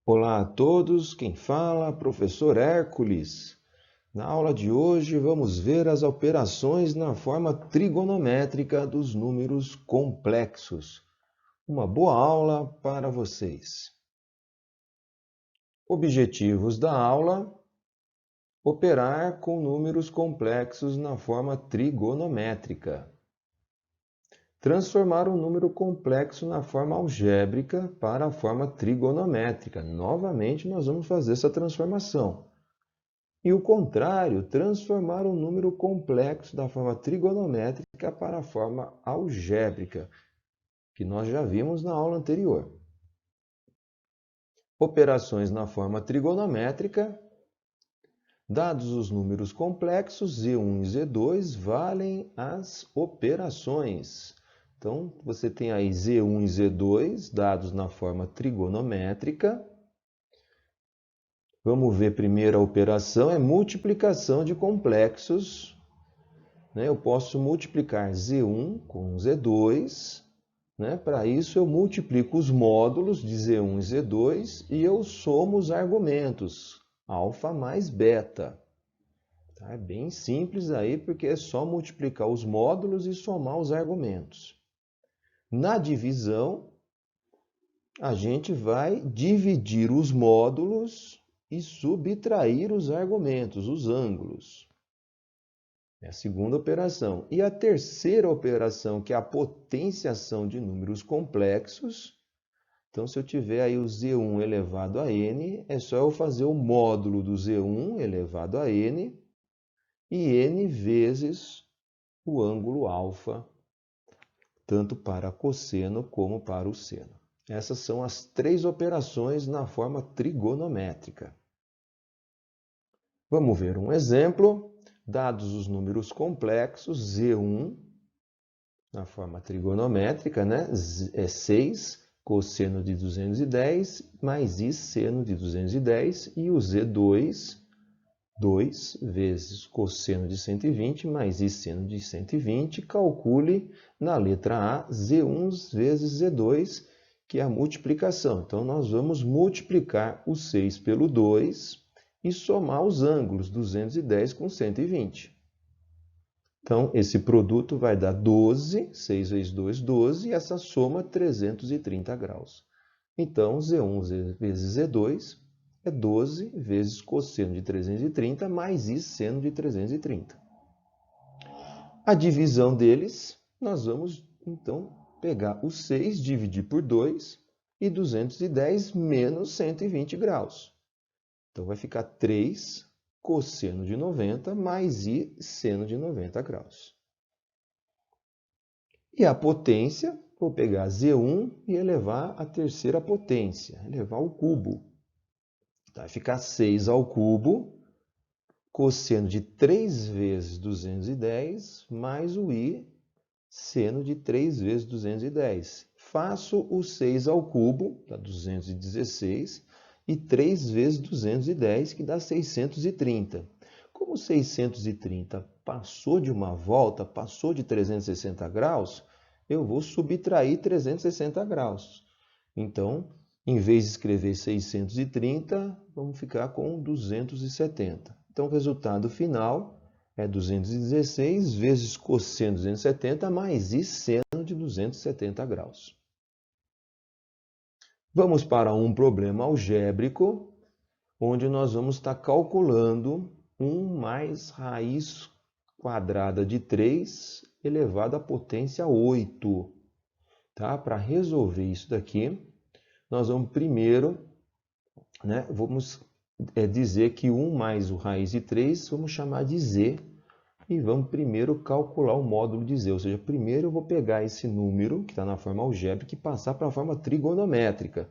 Olá a todos, quem fala, professor Hércules. Na aula de hoje vamos ver as operações na forma trigonométrica dos números complexos. Uma boa aula para vocês. Objetivos da aula: operar com números complexos na forma trigonométrica. Transformar um número complexo na forma algébrica para a forma trigonométrica. Novamente, nós vamos fazer essa transformação. E o contrário, transformar um número complexo da forma trigonométrica para a forma algébrica, que nós já vimos na aula anterior. Operações na forma trigonométrica. Dados os números complexos, Z1 e Z2 valem as operações. Então, você tem aí Z1 e Z2, dados na forma trigonométrica. Vamos ver primeiro a operação, é multiplicação de complexos. Eu posso multiplicar Z1 com Z2. Para isso, eu multiplico os módulos de Z1 e Z2 e eu somo os argumentos, alfa mais beta. É bem simples aí, porque é só multiplicar os módulos e somar os argumentos. Na divisão, a gente vai dividir os módulos e subtrair os argumentos, os ângulos. É a segunda operação. E a terceira operação, que é a potenciação de números complexos. Então, se eu tiver aí o Z1 elevado a n, é só eu fazer o módulo do Z1 elevado a n e n vezes o ângulo alfa, tanto para cosseno como para o seno. Essas são as três operações na forma trigonométrica. Vamos ver um exemplo. Dados os números complexos, Z1, na forma trigonométrica, é 6 cosseno de 210 mais I seno de 210, e o Z2, 2 vezes cosseno de 120 mais I seno de 120. Calcule na letra A, Z1 vezes Z2, que é a multiplicação. Então, nós vamos multiplicar o 6 pelo 2 e somar os ângulos, 210 com 120. Então, esse produto vai dar 12, 6 vezes 2, 12, e essa soma 330 graus. Então, Z1 vezes Z2 é 12 vezes cosseno de 330 mais I seno de 330. A divisão deles, nós vamos, então, pegar o 6, dividir por 2, e 210 menos 120 graus. Então, vai ficar 3 cosseno de 90 mais I seno de 90 graus. E a potência, vou pegar Z1 e elevar a terceira potência, elevar ao cubo. Vai ficar 6 ao cubo, cosseno de 3 vezes 210, mais o I seno de 3 vezes 210. Faço o 6 ao cubo, dá 216, e 3 vezes 210, que dá 630. Como 630 passou de uma volta, passou de 360 graus, eu vou subtrair 360 graus. Então, em vez de escrever 630, vamos ficar com 270. Então, o resultado final é 216 vezes cosseno de 270 mais I seno de 270 graus. Vamos para um problema algébrico, onde nós vamos estar calculando 1 mais raiz quadrada de 3 elevado à potência 8. Para resolver isso daqui, nós vamos primeiro, vamos dizer que 1 mais o raiz de 3, vamos chamar de Z, e vamos primeiro calcular o módulo de Z. Ou seja, primeiro eu vou pegar esse número, que está na forma algébrica, e passar para a forma trigonométrica.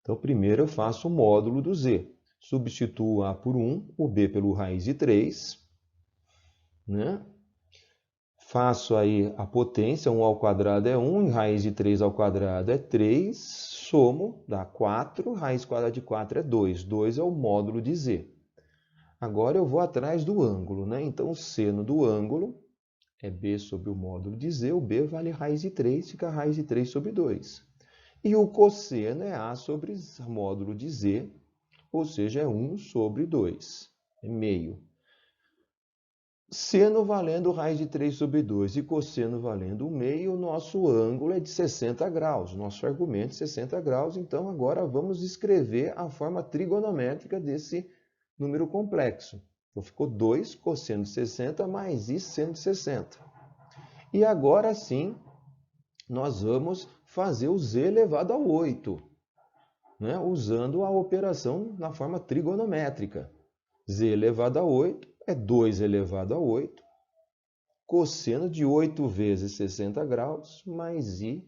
Então, primeiro eu faço o módulo do Z. Substituo o A por 1, o B pelo raiz de 3. Faço aí a potência, 1 ao quadrado é 1, e raiz de 3 ao quadrado é 3. Somo, dá 4, raiz quadrada de 4 é 2. 2 é o módulo de Z. Agora eu vou atrás do ângulo, Então, o seno do ângulo é B sobre o módulo de Z. O B vale raiz de 3, fica raiz de 3 sobre 2. E o cosseno é A sobre módulo de Z, ou seja, é 1 sobre 2, é meio. Seno valendo raiz de 3 sobre 2 e cosseno valendo 1 meio, o nosso ângulo é de 60 graus, nosso argumento é 60 graus, então agora vamos escrever a forma trigonométrica desse número complexo. Então ficou 2 cosseno de 60 mais I seno de 60. E agora sim, nós vamos fazer o Z elevado a 8, né? Usando a operação na forma trigonométrica. Z elevado a 8 é 2 elevado a 8, cosseno de 8 vezes 60 graus, mais I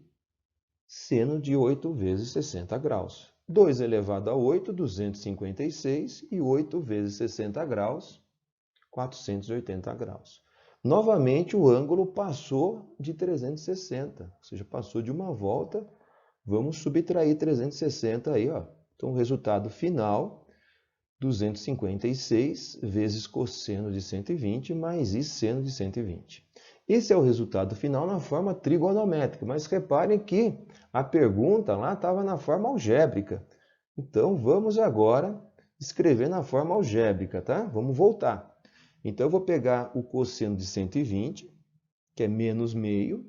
seno de 8 vezes 60 graus. 2 elevado a 8, 256, e 8 vezes 60 graus, 480 graus. Novamente, o ângulo passou de 360, ou seja, passou de uma volta. Vamos subtrair 360 aí, ó. Então, o resultado final, 256 vezes cosseno de 120 mais I seno de 120. Esse é o resultado final na forma trigonométrica, mas reparem que a pergunta lá estava na forma algébrica. Então, vamos agora escrever na forma algébrica, tá? Vamos voltar. Então, eu vou pegar o cosseno de 120, que é menos meio,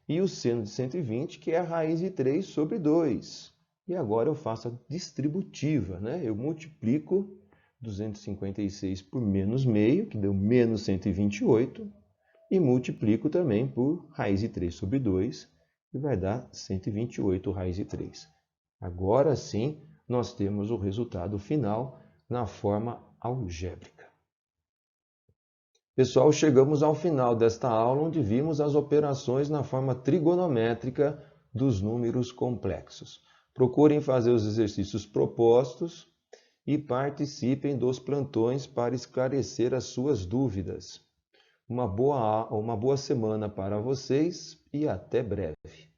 e o seno de 120, que é a raiz de 3 sobre 2. E agora eu faço a distributiva, né? Eu multiplico 256 por menos meio, que deu menos 128, e multiplico também por raiz de 3 sobre 2, que vai dar 128 raiz de 3. Agora sim, nós temos o resultado final na forma algébrica. Pessoal, chegamos ao final desta aula, onde vimos as operações na forma trigonométrica dos números complexos. Procurem fazer os exercícios propostos e participem dos plantões para esclarecer as suas dúvidas. Uma boa semana para vocês e até breve.